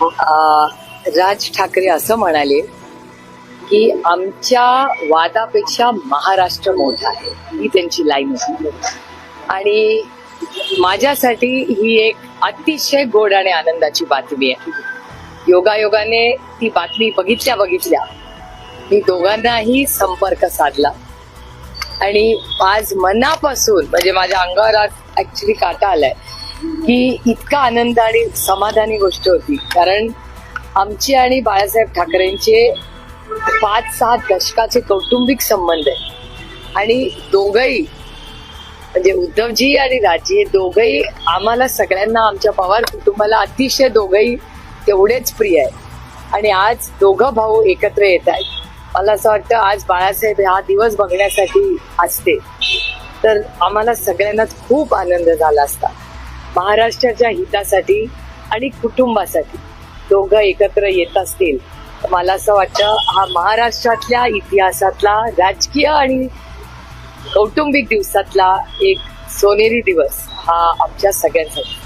राज ठाकरे असं म्हणाले की आमच्या वादापेक्षा महाराष्ट्र मोठा आहे, ही त्यांची लाईन होती. आणि माझ्यासाठी ही एक अतिशय गोड आणि आनंदाची बातमी आहे. योगायोगाने ती बातमी बघितल्या मी दोघांनाही संपर्क साधला आणि आज मनापासून म्हणजे माझ्या अंगावर आज ऍक्च्युली काटा आलाय की इतका आनंद आणि समाधानी गोष्ट होती. कारण आमचे आणि बाळासाहेब ठाकरेंचे 5-6 दशकाचे कौटुंबिक संबंध आहेत आणि दोघही म्हणजे उद्धवजी आणि राजी हे दोघही आम्हाला सगळ्यांना आमच्या पवार कुटुंबाला अतिशय दोघही तेवढेच प्रिय आहेत. आणि आज दोघं भाऊ एकत्र येत आहेत. मला असं वाटतं आज बाळासाहेब हा दिवस बघण्यासाठी असते तर आम्हाला सगळ्यांनाच खूप आनंद झाला असता. महाराष्ट्राच्या हितासाठी आणि कुटुंबासाठी दोघं एकत्र येत असतील तर मला असं वाटतं हा महाराष्ट्रातल्या इतिहासातला राजकीय आणि कौटुंबिक दिवसातला एक सोनेरी दिवस हा आमच्या सगळ्यांसाठी.